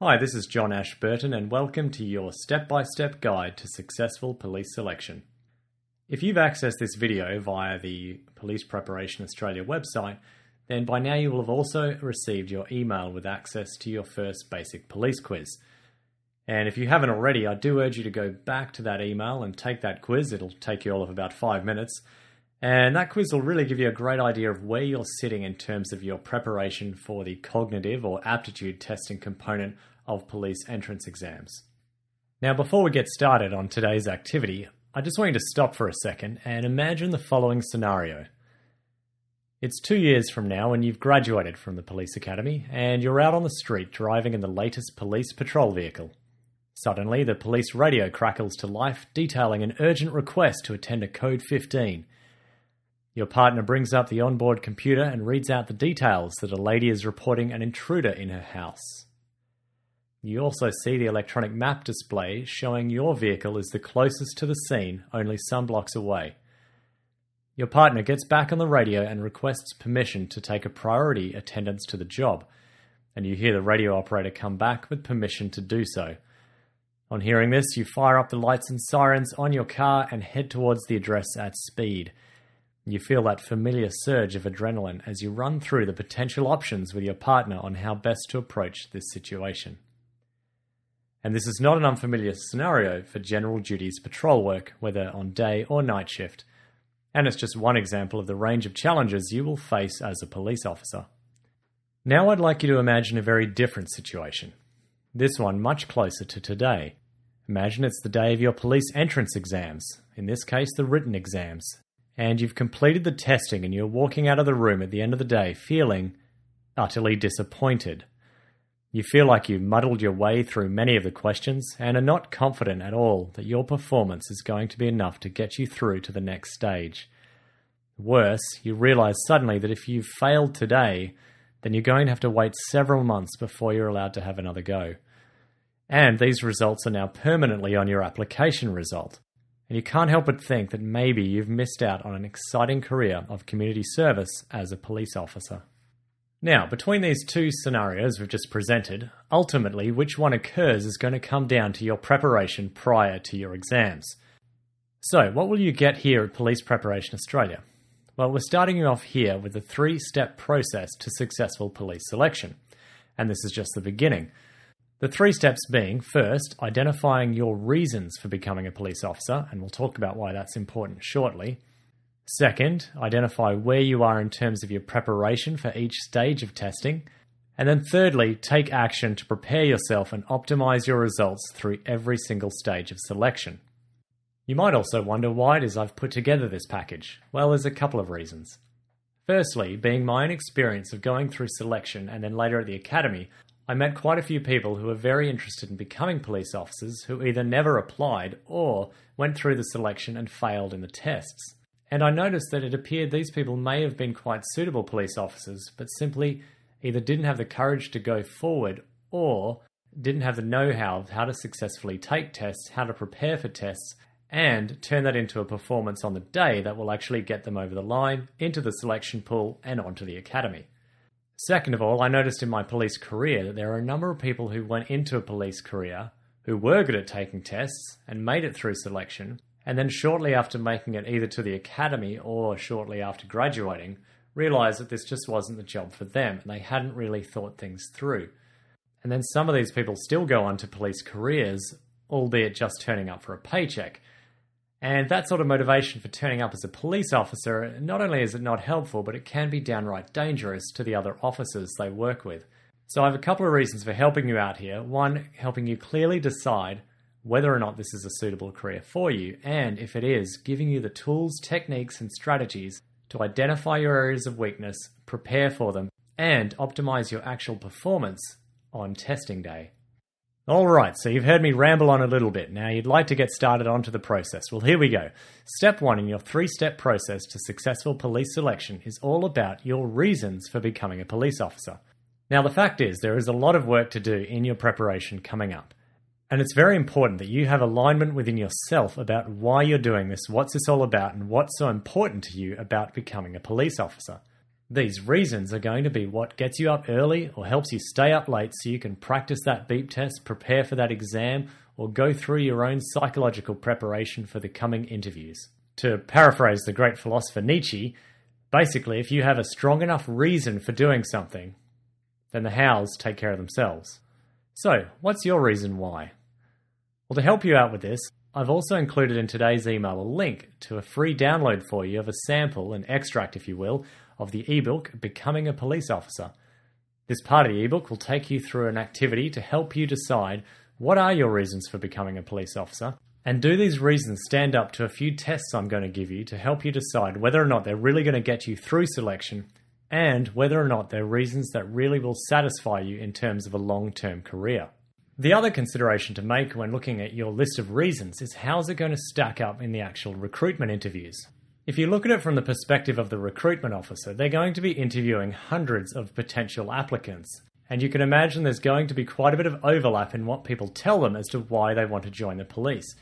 Hi, this is John Ashburton, and welcome to your step-by-step guide to successful police selection. If you've accessed this video via the Police Preparation Australia website, then by now you will have also received your email with access to your first basic police quiz. And if you haven't already, I do urge you to go back to that email and take that quiz. It'll take you all of about 5 minutes. And that quiz will really give you a great idea of where you're sitting in terms of your preparation for the cognitive or aptitude testing component of police entrance exams. Now, before we get started on today's activity, I just want you to stop for a second and imagine the following scenario. It's 2 years from now and you've graduated from the police academy and you're out on the street driving in the latest police patrol vehicle. Suddenly, the police radio crackles to life detailing an urgent request to attend to Code 15. Your partner brings up the onboard computer and reads out the details that a lady is reporting an intruder in her house. You also see the electronic map display showing your vehicle is the closest to the scene, only some blocks away. Your partner gets back on the radio and requests permission to take a priority attendance to the job, and you hear the radio operator come back with permission to do so. On hearing this, you fire up the lights and sirens on your car and head towards the address at speed. You feel that familiar surge of adrenaline as you run through the potential options with your partner on how best to approach this situation. And this is not an unfamiliar scenario for general duties patrol work, whether on day or night shift. And it's just one example of the range of challenges you will face as a police officer. Now I'd like you to imagine a very different situation. This one much closer to today. Imagine it's the day of your police entrance exams, in this case the written exams. And you've completed the testing and you're walking out of the room at the end of the day feeling utterly disappointed. You feel like you've muddled your way through many of the questions and are not confident at all that your performance is going to be enough to get you through to the next stage. Worse, you realize suddenly that if you've failed today, then you're going to have to wait several months before you're allowed to have another go. And these results are now permanently on your application result. And you can't help but think that maybe you've missed out on an exciting career of community service as a police officer. Now, between these two scenarios we've just presented, ultimately which one occurs is going to come down to your preparation prior to your exams. So, what will you get here at Police Preparation Australia? Well, we're starting you off here with a 3-step process to successful police selection. And this is just the beginning. The 3 steps being, first, identifying your reasons for becoming a police officer, and we'll talk about why that's important shortly. Second, identify where you are in terms of your preparation for each stage of testing. And then thirdly, take action to prepare yourself and optimize your results through every single stage of selection. You might also wonder why it is I've put together this package. Well, there's a couple of reasons. Firstly, being my own experience of going through selection and then later at the academy, I met quite a few people who were very interested in becoming police officers who either never applied or went through the selection and failed in the tests. And I noticed that it appeared these people may have been quite suitable police officers, but simply either didn't have the courage to go forward or didn't have the know-how of how to successfully take tests, how to prepare for tests, and turn that into a performance on the day that will actually get them over the line, into the selection pool, and onto the academy. Second of all, I noticed in my police career that there are a number of people who went into a police career who were good at taking tests and made it through selection, and then shortly after making it either to the academy or shortly after graduating, realised that this just wasn't the job for them and they hadn't really thought things through. And then some of these people still go on to police careers, albeit just turning up for a paycheck. And that sort of motivation for turning up as a police officer, not only is it not helpful, but it can be downright dangerous to the other officers they work with. So I have a couple of reasons for helping you out here. One, helping you clearly decide whether or not this is a suitable career for you, and if it is, giving you the tools, techniques, and strategies to identify your areas of weakness, prepare for them, and optimize your actual performance on testing day. Alright, so you've heard me ramble on a little bit. Now you'd like to get started onto the process. Well, here we go. Step 1 in your 3-step process to successful police selection is all about your reasons for becoming a police officer. Now the fact is, there is a lot of work to do in your preparation coming up. And it's very important that you have alignment within yourself about why you're doing this, what's this all about, and what's so important to you about becoming a police officer. These reasons are going to be what gets you up early or helps you stay up late so you can practice that beep test, prepare for that exam, or go through your own psychological preparation for the coming interviews. To paraphrase the great philosopher Nietzsche, basically, if you have a strong enough reason for doing something, then the hows take care of themselves. So, what's your reason why? Well, to help you out with this, I've also included in today's email a link to a free download for you of a sample, an extract if you will, of the ebook Becoming a Police Officer. This part of the ebook will take you through an activity to help you decide what are your reasons for becoming a police officer, and do these reasons stand up to a few tests I'm going to give you to help you decide whether or not they're really going to get you through selection, and whether or not they're reasons that really will satisfy you in terms of a long-term career. The other consideration to make when looking at your list of reasons is how is it going to stack up in the actual recruitment interviews. If you look at it from the perspective of the recruitment officer, they're going to be interviewing hundreds of potential applicants. And you can imagine there's going to be quite a bit of overlap in what people tell them as to why they want to join the police.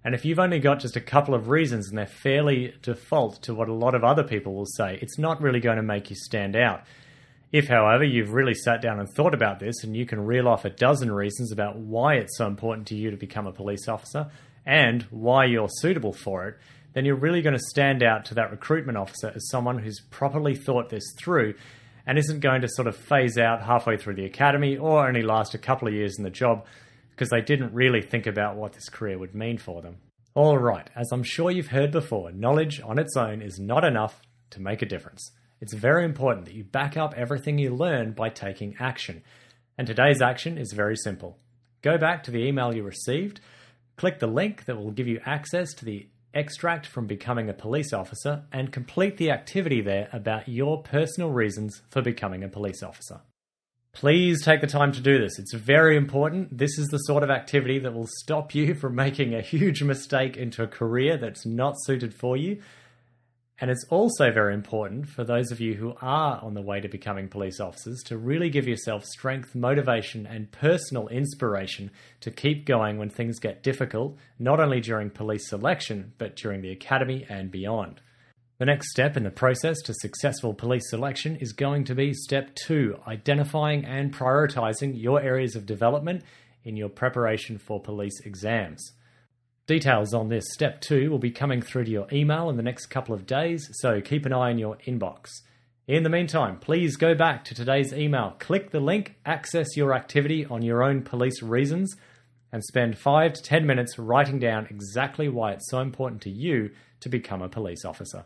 And if you've only got just a couple of reasons and they're fairly default to what a lot of other people will say, it's not really going to make you stand out. If, however, you've really sat down and thought about this and you can reel off a dozen reasons about why it's so important to you to become a police officer and why you're suitable for it, then you're really going to stand out to that recruitment officer as someone who's properly thought this through and isn't going to sort of phase out halfway through the academy or only last a couple of years in the job because they didn't really think about what this career would mean for them. All right, as I'm sure you've heard before, knowledge on its own is not enough to make a difference. It's very important that you back up everything you learn by taking action. And today's action is very simple. Go back to the email you received, click the link that will give you access to the extract from Becoming a Police Officer, and complete the activity there about your personal reasons for becoming a police officer. Please take the time to do this. It's very important. This is the sort of activity that will stop you from making a huge mistake into a career that's not suited for you. And it's also very important for those of you who are on the way to becoming police officers to really give yourself strength, motivation, and personal inspiration to keep going when things get difficult, not only during police selection, but during the academy and beyond. The next step in the process to successful police selection is going to be step 2, identifying and prioritizing your areas of development in your preparation for police exams. Details on this step 2 will be coming through to your email in the next couple of days, so keep an eye on your inbox. In the meantime, please go back to today's email, click the link, access your activity on your own police reasons, and spend 5 to 10 minutes writing down exactly why it's so important to you to become a police officer.